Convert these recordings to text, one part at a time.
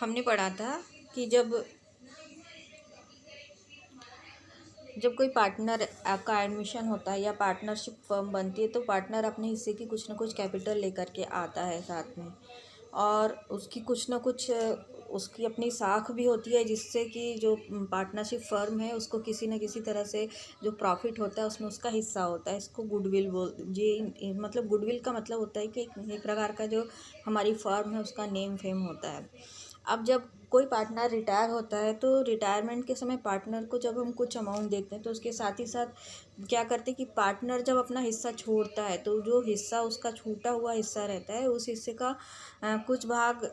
हमने पढ़ा था कि जब जब कोई पार्टनर का एडमिशन होता है या पार्टनरशिप फर्म बनती है तो पार्टनर अपने हिस्से की कुछ ना कुछ कैपिटल लेकर के आता है साथ में। और उसकी कुछ ना कुछ उसकी अपनी साख भी होती है, जिससे कि जो पार्टनरशिप फर्म है उसको किसी न किसी तरह से जो प्रॉफिट होता है उसमें उसका हिस्सा होता है। इसको गुडविल बोल जी, मतलब गुडविल का मतलब होता है कि एक प्रकार का जो हमारी फर्म है उसका नेम फेम होता है। अब जब कोई पार्टनर रिटायर होता है तो रिटायरमेंट के समय पार्टनर को जब हम कुछ अमाउंट देते हैं तो उसके साथ ही साथ क्या करते हैं कि पार्टनर जब अपना हिस्सा छोड़ता है तो जो हिस्सा उसका छूटा हुआ हिस्सा रहता है उस हिस्से का कुछ भाग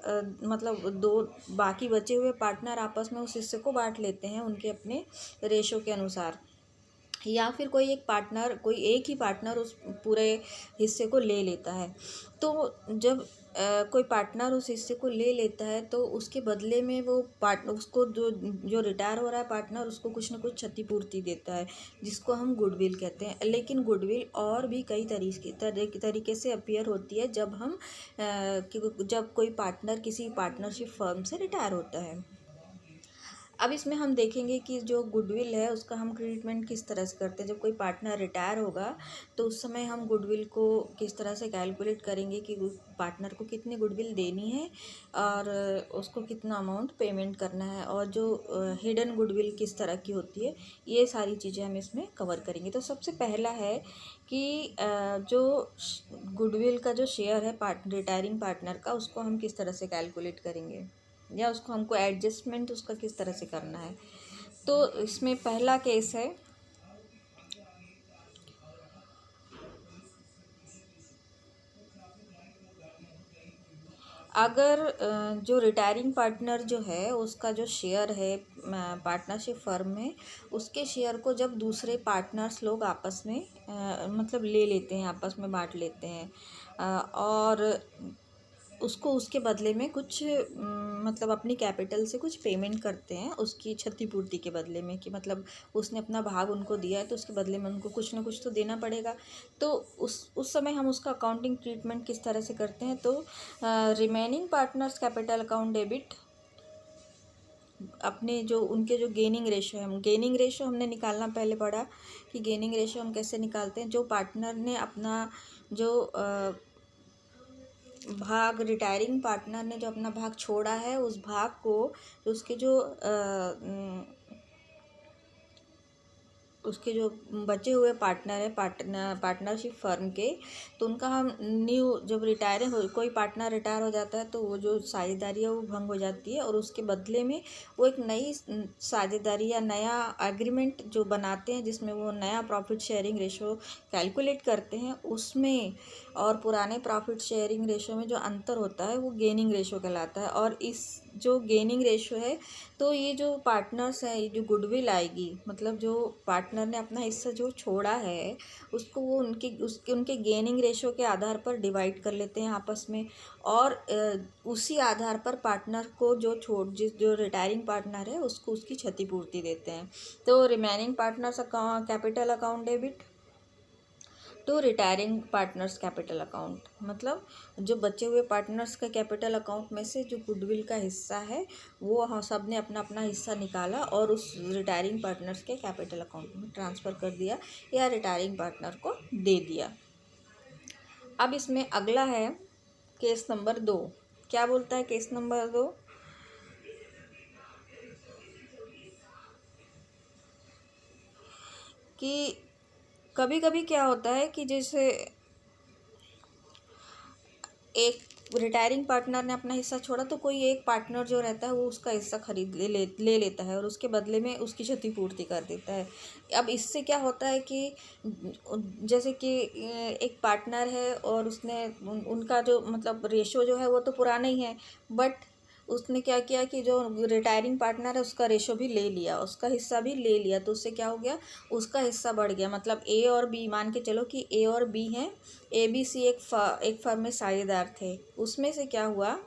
मतलब दो बाकी बचे हुए पार्टनर आपस में उस हिस्से को बांट लेते हैं उनके अपने रेशो के अनुसार। या फिर कोई एक ही पार्टनर उस पूरे हिस्से को ले लेता है। तो जब कोई पार्टनर उस हिस्से को ले लेता है तो उसके बदले में वो उसको जो जो रिटायर हो रहा है पार्टनर उसको कुछ ना कुछ क्षतिपूर्ति देता है, जिसको हम गुडविल कहते हैं। लेकिन गुडविल और भी कई तरीके से अपीयर होती है जब कोई पार्टनर किसी पार्टनरशिप फर्म से रिटायर होता है। अब इसमें हम देखेंगे कि जो गुडविल है उसका हम ट्रीटमेंट किस तरह से करते हैं। जब कोई पार्टनर रिटायर होगा तो उस समय हम गुडविल को किस तरह से कैलकुलेट करेंगे कि पार्टनर को कितनी गुडविल देनी है और उसको कितना अमाउंट पेमेंट करना है, और जो हिडन गुडविल किस तरह की होती है, ये सारी चीज़ें हम इसमें कवर करेंगे। तो सबसे पहला है कि जो गुडविल का जो शेयर है रिटायरिंग पार्टनर का, उसको हम किस तरह से कैलकुलेट करेंगे या उसको हमको एडजस्टमेंट उसका किस तरह से करना है। तो इसमें पहला केस है, अगर जो रिटायरिंग पार्टनर जो है उसका जो शेयर है पार्टनरशिप फर्म में, उसके शेयर को जब दूसरे पार्टनर्स लोग आपस में मतलब ले लेते हैं, आपस में बांट लेते हैं और उसको उसके बदले में कुछ मतलब अपनी कैपिटल से कुछ पेमेंट करते हैं उसकी क्षतिपूर्ति के बदले में, कि मतलब उसने अपना भाग उनको दिया है तो उसके बदले में उनको कुछ ना कुछ तो देना पड़ेगा। तो उस समय हम उसका अकाउंटिंग ट्रीटमेंट किस तरह से करते हैं। तो remaining partners capital account debit अपने जो उनके जो गेनिंग रेशो है, हम गेनिंग रेशो हमने निकालना पहले पढ़ा कि गेनिंग रेशो हम कैसे निकालते हैं। जो पार्टनर ने अपना जो भाग रिटायरिंग पार्टनर ने जो अपना भाग छोड़ा है उस भाग को उसके जो उसके जो बचे हुए पार्टनर है पार्टनरशिप फर्म के, तो उनका हम जब कोई पार्टनर रिटायर हो जाता है तो वो जो साझेदारी है वो भंग हो जाती है और उसके बदले में वो एक नई साझेदारी या नया एग्रीमेंट जो बनाते हैं जिसमें वो नया प्रॉफिट शेयरिंग रेशो कैलकुलेट करते हैं उसमें, और पुराने प्रॉफिट शेयरिंग रेशो में जो अंतर होता है वो गेनिंग रेशो कहलाता है। और इस जो गेनिंग रेशो है, तो ये जो पार्टनर्स हैं, ये जो गुडविल आएगी, मतलब जो पार्टनर ने अपना हिस्सा जो छोड़ा है उसको वो उनके गेनिंग रेशो के आधार पर डिवाइड कर लेते हैं आपस में, और उसी आधार पर पार्टनर को जो रिटायरिंग पार्टनर है उसको उसकी क्षतिपूर्ति देते हैं। तो remaining partners capital account debit to retiring partners capital account, मतलब जो बचे हुए पार्टनर्स का कैपिटल अकाउंट में से जो गुडविल का हिस्सा है वो हम सब ने अपना अपना हिस्सा निकाला और उस रिटायरिंग पार्टनर्स के कैपिटल अकाउंट में ट्रांसफ़र कर दिया या रिटायरिंग पार्टनर को दे दिया। अब इसमें अगला है केस नंबर 2। क्या बोलता है केस नंबर 2? कि कभी कभी क्या होता है कि जैसे एक रिटायरिंग पार्टनर ने अपना हिस्सा छोड़ा तो कोई एक पार्टनर जो रहता है वो उसका हिस्सा खरीद ले लेता है और उसके बदले में उसकी क्षतिपूर्ति कर देता है। अब इससे क्या होता है कि जैसे कि एक पार्टनर है और उनका जो मतलब रेशो जो है वो तो पुराना ही है, बट उसने क्या किया कि जो रिटायरिंग पार्टनर है उसका रेशो भी ले लिया, उसका हिस्सा भी ले लिया, तो उससे क्या हो गया, उसका हिस्सा बढ़ गया। मतलब ए और बी, मान के चलो कि ए और बी हैं, ए बी सी एक फर्म में साझेदार थे। उसमें से क्या हुआ,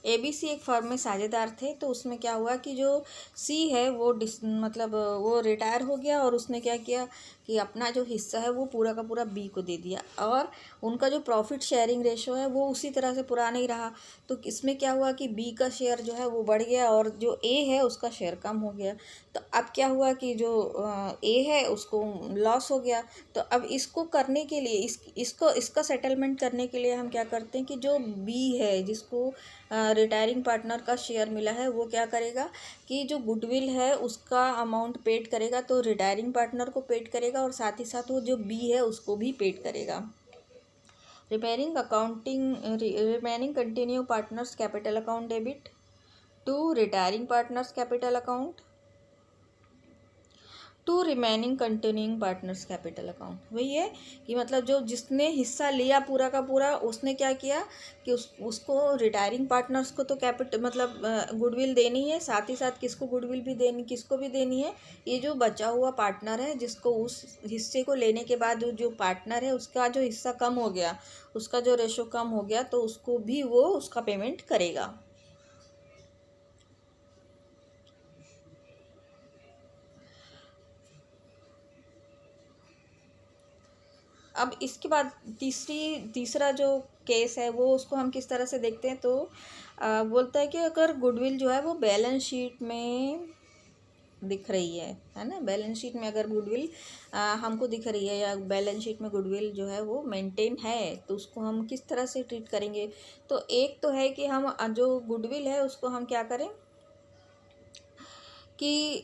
ABC एक फर्म में साझेदार थे, तो उसमें क्या हुआ कि जो सी है वो मतलब वो रिटायर हो गया, और उसने क्या किया कि अपना जो हिस्सा है वो पूरा का पूरा बी को दे दिया, और उनका जो प्रॉफिट शेयरिंग रेशो है वो उसी तरह से पुराना ही रहा। तो इसमें क्या हुआ कि बी का शेयर जो है वो बढ़ गया, और जो ए है उसका शेयर कम हो गया। तो अब क्या हुआ कि जो ए है उसको लॉस हो गया। तो अब इसको करने के लिए इसका सेटलमेंट करने के लिए हम क्या करते हैं कि जो बी है जिसको रिटायरिंग पार्टनर का शेयर मिला है, वो क्या करेगा कि जो गुडविल है उसका अमाउंट पेड करेगा, तो रिटायरिंग पार्टनर को पेड करेगा, और साथ ही साथ वो जो बी है उसको भी पेड करेगा। Remaining continue partners capital account debit to retiring partners capital account to remaining continuing partners capital account. वही है कि मतलब जो जिसने हिस्सा लिया पूरा का पूरा, उसने क्या किया कि उसको रिटायरिंग पार्टनर्स को तो कैपिटल मतलब गुडविल देनी है, साथ ही साथ किसको गुडविल भी देनी, किसको भी देनी है, ये जो बचा हुआ पार्टनर है जिसको उस हिस्से को लेने के बाद जो पार्टनर है उसका जो हिस्सा कम हो गया, उसका जो रेशो कम हो गया, तो उसको भी वो उसका पेमेंट करेगा। अब इसके बाद तीसरा जो केस है वो उसको हम किस तरह से देखते हैं, तो बोलता है कि अगर गुडविल जो है वो बैलेंस शीट में दिख रही है ना, बैलेंस शीट में अगर गुडविल हमको दिख रही है, या बैलेंस शीट में गुडविल जो है वो मेंटेन है, तो उसको हम किस तरह से ट्रीट करेंगे। तो एक तो है कि हम जो गुडविल है उसको हम क्या करें कि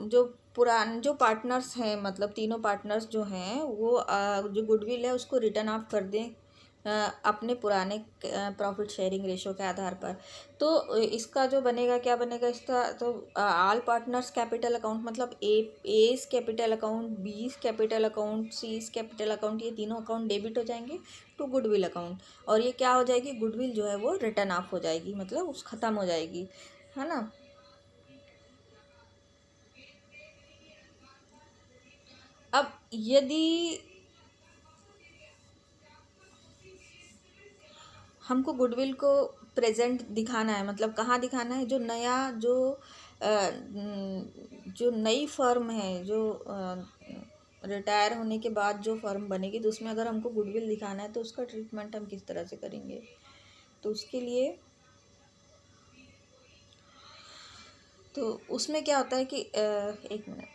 जो पार्टनर्स हैं, मतलब तीनों पार्टनर्स जो हैं वो जो गुडविल है उसको रिटर्न ऑफ कर दें अपने पुराने प्रॉफिट शेयरिंग रेशो के आधार पर। तो इसका जो बनेगा, क्या बनेगा इसका, तो ऑल पार्टनर्स कैपिटल अकाउंट, मतलब एस कैपिटल अकाउंट, बीस capital account, C's capital account, ये तीनों अकाउंट डेबिट हो जाएंगे टू गुडविल अकाउंट, और ये क्या हो जाएगी, गुडविल जो है वो रिटर्न ऑफ हो जाएगी, मतलब उस ख़त्म हो जाएगी, है ना। अब यदि हमको गुडविल को प्रेजेंट दिखाना है, मतलब कहाँ दिखाना है, जो नया जो नई फर्म है, जो रिटायर होने के बाद जो फर्म बनेगी, तो उसमें अगर हमको गुडविल दिखाना है तो उसका ट्रीटमेंट हम किस तरह से करेंगे। तो उसके लिए तो उसमें क्या होता है कि एक मिनट,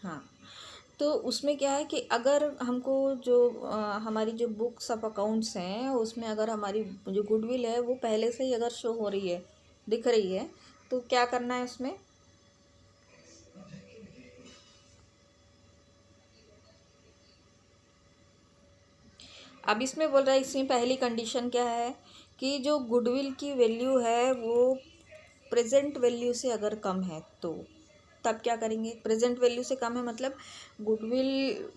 हाँ, तो उसमें क्या है कि अगर हमको जो हमारी जो बुक्स ऑफ अकाउंट्स हैं उसमें अगर हमारी जो गुडविल है वो पहले से ही अगर शो हो रही है, दिख रही है, तो क्या करना है उसमें, अब इसमें बोल रहा है, इसमें पहली कंडीशन क्या है कि जो गुडविल की वैल्यू है वो प्रेजेंट वैल्यू से अगर कम है, तो तब क्या करेंगे। प्रेजेंट वैल्यू से कम है मतलब गुडविल,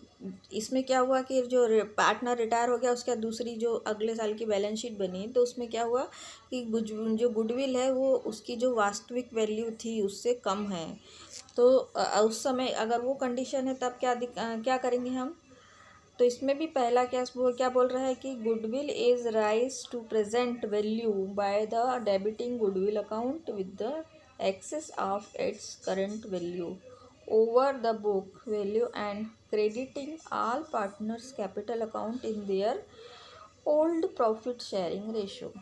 इसमें क्या हुआ कि जो पार्टनर रिटायर हो गया उसके बाद दूसरी जो अगले साल की बैलेंस शीट बनी, तो उसमें क्या हुआ कि जो गुडविल है वो उसकी जो वास्तविक वैल्यू थी उससे कम है। तो उस समय अगर वो कंडीशन है तब क्या करेंगे हम। तो इसमें भी पहला क्या बोल रहा है कि goodwill is raise to present value by the debiting goodwill account with the excess of its current value over the book value and crediting all partners capital account in their old profit sharing ratio.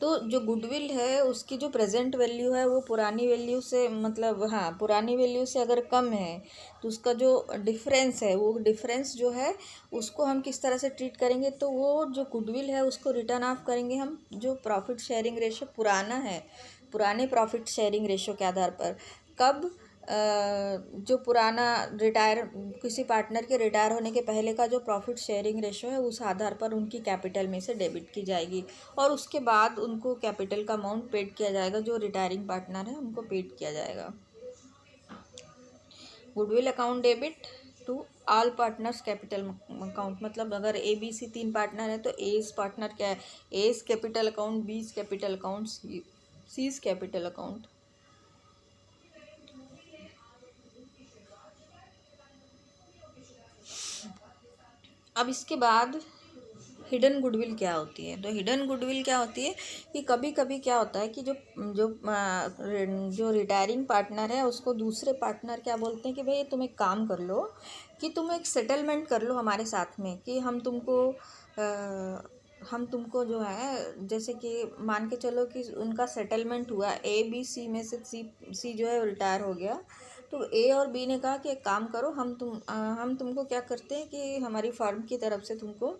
तो जो goodwill है उसकी जो present value है वो पुरानी value से, मतलब हाँ, पुरानी वैल्यू से अगर कम है, तो उसका जो डिफरेंस है, वो डिफरेंस जो है उसको हम किस तरह से ट्रीट करेंगे, तो वो जो गुडविल है उसको रिटर्न ऑफ करेंगे हम जो प्रॉफिट शेयरिंग रेशो पुराना है, पुराने प्रॉफिट शेयरिंग रेशो के आधार पर। कब, जो पुराना रिटायर किसी पार्टनर के रिटायर होने के पहले का जो प्रॉफिट शेयरिंग रेशो है उस आधार पर उनकी कैपिटल में से डेबिट की जाएगी, और उसके बाद उनको कैपिटल का अमाउंट पेड किया जाएगा, जो रिटायरिंग पार्टनर है उनको पेड किया जाएगा। Goodwill account debit to all partners capital account, मतलब अगर ए बी सी तीन पार्टनर है तो एज पार्टनर क्या है, A's capital account, B's capital account, C's capital account. अब इसके बाद हिडन गुडविल क्या होती है? तो हिडन गुडविल क्या होती है कि कभी कभी क्या होता है कि जो जो जो रिटायरिंग पार्टनर है उसको दूसरे पार्टनर क्या बोलते हैं कि भाई तुम एक काम कर लो, कि तुम एक सेटलमेंट कर लो हमारे साथ में, कि हम तुमको जो है, जैसे कि मान के चलो कि उनका सेटलमेंट हुआ, ए बी सी में से सी जो है रिटायर हो गया, तो ए और बी ने कहा कि एक काम करो, हम तुमको क्या करते हैं कि हमारी फर्म की तरफ से तुमको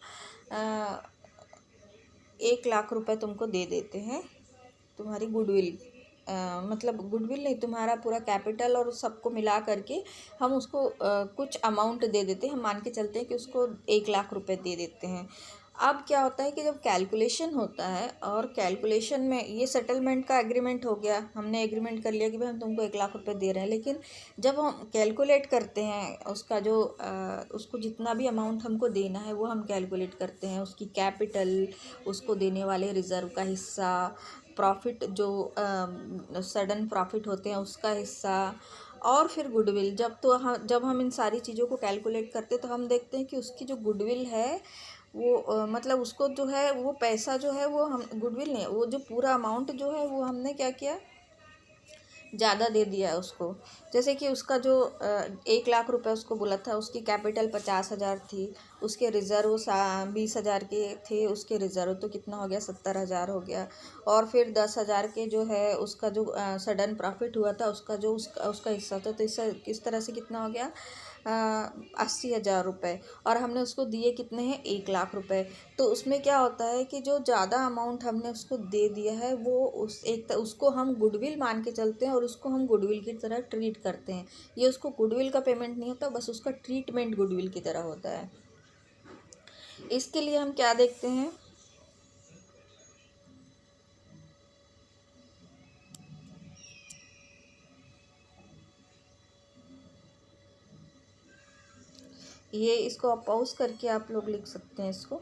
1 लाख रुपए तुमको दे देते हैं, तुम्हारी गुडविल, मतलब गुडविल नहीं, तुम्हारा पूरा कैपिटल और सबको मिला करके हम उसको कुछ अमाउंट दे देते हैं, हम मान के चलते हैं कि उसको 1 लाख रुपए दे देते हैं। अब क्या होता है कि जब कैलकुलेशन होता है, और कैलकुलेशन में ये सेटलमेंट का एग्रीमेंट हो गया, हमने एग्रीमेंट कर लिया कि भाई हम तुमको 1 लाख रुपए दे रहे हैं, लेकिन जब हम कैलकुलेट करते हैं उसका जो उसको जितना भी अमाउंट हमको देना है वो हम कैलकुलेट करते हैं, उसकी कैपिटल, उसको देने वाले रिज़र्व का हिस्सा, प्रॉफिट जो सडन प्रॉफिट होते हैं उसका हिस्सा, और फिर गुडविल। जब हम इन सारी चीज़ों को कैलकुलेट करते हैं तो हम देखते हैं कि उसकी जो गुडविल है वो मतलब उसको जो है वो पैसा जो है वो हम गुडविल नहीं, वो जो पूरा अमाउंट जो है वो हमने क्या किया, ज़्यादा दे दिया है उसको। जैसे कि उसका जो 1 लाख रुपए उसको बोला था, उसकी कैपिटल 50,000 थी, उसके रिज़र्व 20,000 के थे, उसके रिज़र्व तो कितना हो गया, 70,000 हो गया। और फिर 10,000 के जो है उसका जो सडन प्रॉफिट हुआ था उसका जो उसका हिस्सा था, तो इस तरह से कितना हो गया, 80,000 रुपये। और हमने उसको दिए कितने हैं, 1 लाख रुपए। तो उसमें क्या होता है कि जो ज़्यादा अमाउंट हमने उसको दे दिया है वो उसको हम गुडविल मान के चलते हैं और उसको हम गुडविल की तरह ट्रीट करते हैं। ये उसको गुडविल का पेमेंट नहीं होता, बस उसका ट्रीटमेंट गुडविल की तरह होता है। इसके लिए हम क्या देखते हैं, ये इसको आप पॉज करके आप लोग लिख सकते हैं इसको।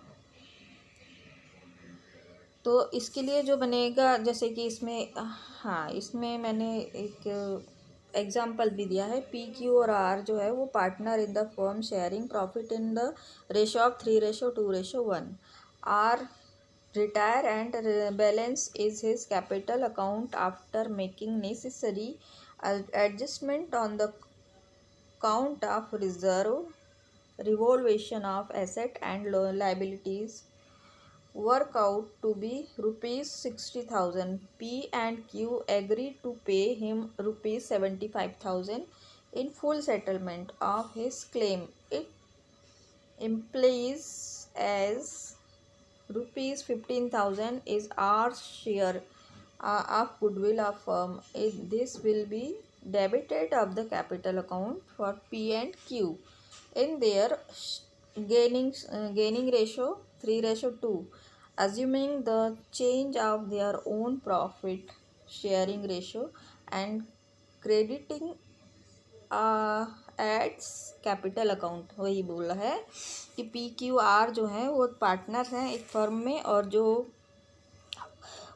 तो इसके लिए जो बनेगा, जैसे कि इसमें, हाँ, इसमें मैंने एक एग्जाम्पल भी दिया है, पी क्यू और आर जो है वो partner in the firm sharing profit in the ratio of 3:2:1। R retire and balance is his capital account after making necessary adjustment on the count of reserve, revaluation of asset and liabilities work out to be rupees 60,000. P and Q agreed to pay him rupees 75,000 in full settlement of his claim. It implies as rupees 15,000 is our share of goodwill of firm. This will be debited of the capital account for P and Q in their gaining ratio 3:2, assuming the change of their own profit sharing ratio and crediting A's capital account. वही बोला है कि P Q R जो है वो partner हैं एक firm में, और जो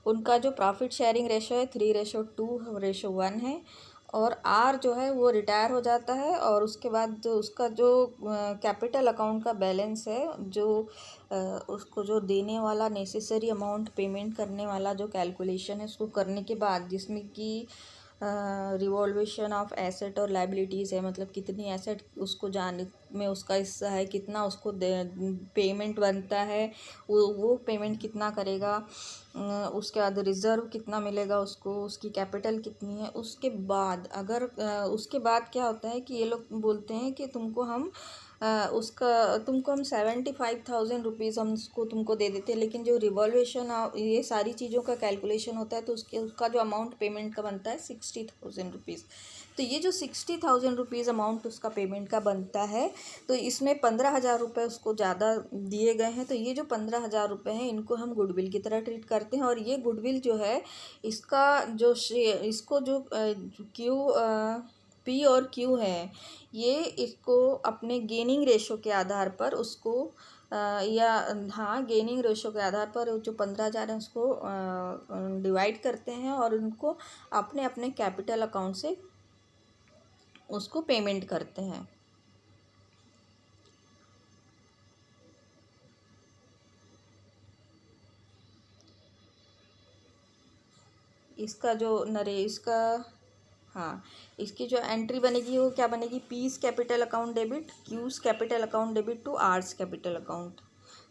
उनका जो प्रॉफिट शेयरिंग रेशो है 3:2:1 है, और आर जो है वो रिटायर हो जाता है, और उसके बाद जो उसका जो कैपिटल अकाउंट का बैलेंस है, जो उसको जो देने वाला नेसेसरी अमाउंट पेमेंट करने वाला जो कैलकुलेशन है उसको करने के बाद, जिसमें कि रिवॉल्वेशन ऑफ एसेट और लाइबिलिटीज़ है, मतलब कितनी एसेट उसको जाने में उसका हिस्सा है, कितना उसको पेमेंट बनता है, वो पेमेंट कितना करेगा, उसके बाद रिज़र्व कितना मिलेगा उसको, उसकी कैपिटल कितनी है। उसके बाद अगर उसके बाद क्या होता है कि ये लोग बोलते हैं कि तुमको हम 75,000 रुपीज़ हम उसको तुमको दे देते हैं, लेकिन जो रिवॉल्वेशन ये सारी चीज़ों का कैलकुलेशन होता है तो उसका जो अमाउंट पेमेंट का बनता है 60,000 रुपीज़। तो ये जो 60,000 रुपीज़ अमाउंट उसका पेमेंट का बनता है, तो इसमें 15,000 रुपये उसको ज़्यादा दिए गए हैं, तो ये जो 15,000 रुपये हैं इनको हम गुडविल की तरह ट्रीट करते हैं। और ये गुडविल जो है इसका जो इसको जो क्यू पी और क्यू है, ये इसको अपने गेनिंग रेशो के आधार पर उसको या हाँ गेनिंग रेशो के आधार पर जो 15,000 है उसको डिवाइड करते हैं और उनको अपने अपने कैपिटल अकाउंट से उसको पेमेंट करते हैं। इसका जो नरे इसका हाँ, इसकी जो एंट्री बनेगी वो क्या बनेगी, P's capital account debit, Q's capital account debit to R's capital account.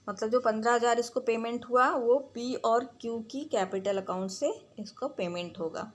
मतलब जो 15,000 इसको पेमेंट हुआ वो पी और क्यू की कैपिटल अकाउंट से इसको पेमेंट होगा।